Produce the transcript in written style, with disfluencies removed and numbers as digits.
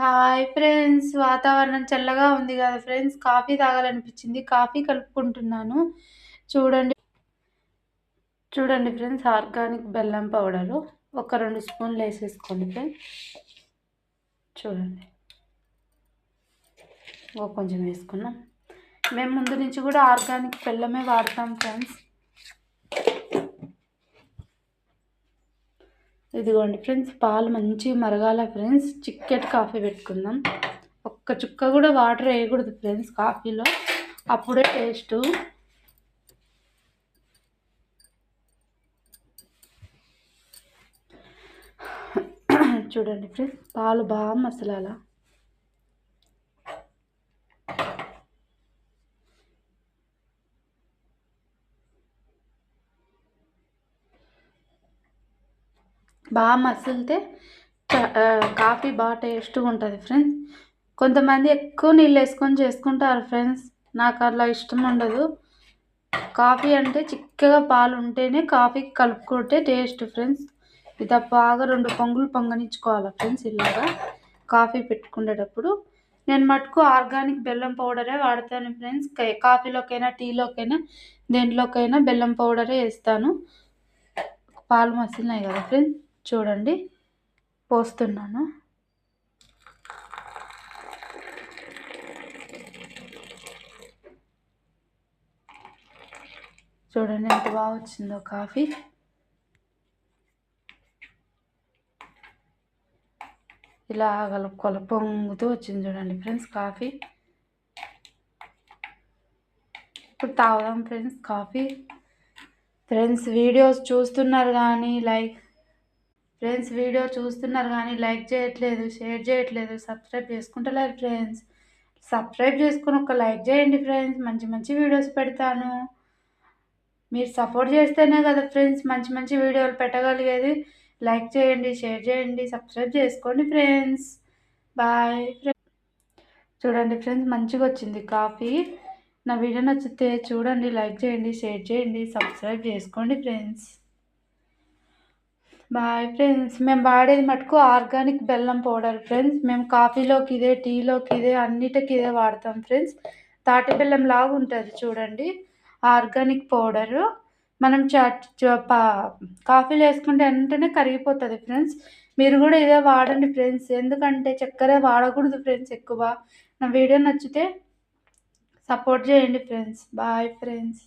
Hi friends. వాతావరణం చల్లగా ఉంది గదా ఫ్రెండ్స్. కాఫీ తాగాలనిపించింది. కాఫీ కలుపుకుంటున్నాను. చూడండి చూడండి ఫ్రెండ్స్, ఆర్గానిక్ బెల్లం పౌడరు ఒక 2 స్పూన్లు వేసేసుకోండి ఫ్రెండ్స్. చూడండి, కొంచెం వేసుకున్నాం. మేము ముందు నుంచి కూడా ఆర్గానిక్ బెల్లమే వాడతాం ఫ్రెండ్స్. ఇదిగోండి ఫ్రెండ్స్, పాలు మంచిగా మరగాల ఫ్రెండ్స్. చిక్కటి కాఫీ పెట్టుకుందాం. ఒక్క చుక్క కూడా వాటర్ వేయకూడదు ఫ్రెండ్స్ కాఫీలో, అప్పుడే టేస్టు. చూడండి ఫ్రెండ్స్, పాలు బాగా మసలాల. బాగా మసిలితే కాఫీ బాగా టేస్ట్గా ఉంటుంది ఫ్రెండ్స్. కొంతమంది ఎక్కువ నీళ్ళు వేసుకొని చేసుకుంటారు ఫ్రెండ్స్. నాకు అలా ఇష్టం ఉండదు. కాఫీ అంటే చిక్కగా పాలు ఉంటేనే కాఫీకి కలుపుకుంటే టేస్ట్ ఫ్రెండ్స్. ఇది బాగా 2 పొంగులు పొంగనిచ్చుకోవాలి ఫ్రెండ్స్. ఇలాగా కాఫీ పెట్టుకునేటప్పుడు నేను మటుకు ఆర్గానిక్ బెల్లం పౌడరే వాడతాను ఫ్రెండ్స్. కాఫీలోకైనా టీలోకైనా దేంట్లోకైనా బెల్లం పౌడరే వేస్తాను. పాలు మసిలినాయి కదా ఫ్రెండ్స్, చూడండి పోస్తున్నాను. చూడండి ఎంత బాగా వచ్చిందో కాఫీ. ఇలా కలుపుకోవాలి. పొంగుతూ వచ్చింది చూడండి ఫ్రెండ్స్ కాఫీ. ఇప్పుడు తాగుదాం ఫ్రెండ్స్ కాఫీ. ఫ్రెండ్స్ వీడియోస్ చూస్తున్నారు కానీ లైక్ చేయట్లేదు, షేర్ చేయట్లేదు, సబ్స్క్రైబ్ చేసుకుంటలేరు ఫ్రెండ్స్. సబ్స్క్రైబ్ చేసుకుని ఒక లైక్ చేయండి ఫ్రెండ్స్. మంచి మంచి వీడియోస్ పెడతాను. మీరు సపోర్ట్ చేస్తేనే కదా ఫ్రెండ్స్ మంచి మంచి వీడియోలు పెట్టగలిగేది. లైక్ చేయండి, షేర్ చేయండి, సబ్స్క్రైబ్ చేసుకోండి ఫ్రెండ్స్. Bye friends. చూడండి ఫ్రెండ్స్, మంచిగా వచ్చింది కాఫీ. నా వీడియో నచ్చితే చూడండి, లైక్ చేయండి, షేర్ చేయండి, సబ్స్క్రైబ్ చేసుకోండి ఫ్రెండ్స్. Bye friends. మేము వాడేది మటుకు ఆర్గానిక్ బెల్లం పౌడర్ ఫ్రెండ్స్. మేము కాఫీలోకి ఇదే, టీలోకి ఇదే, అన్నిటికీ ఇదే వాడతాం ఫ్రెండ్స్. తాటి బెల్లం లాగా ఉంటుంది చూడండి ఆర్గానిక్ పౌడరు. మనం కాఫీలో వేసుకుంటే వెంటనే కరిగిపోతుంది ఫ్రెండ్స్. మీరు కూడా ఇదే వాడండి ఫ్రెండ్స్. ఎందుకంటే చక్కెర వాడకూడదు ఫ్రెండ్స్ ఎక్కువ. నా వీడియో నచ్చితే సపోర్ట్ చేయండి ఫ్రెండ్స్. Bye friends.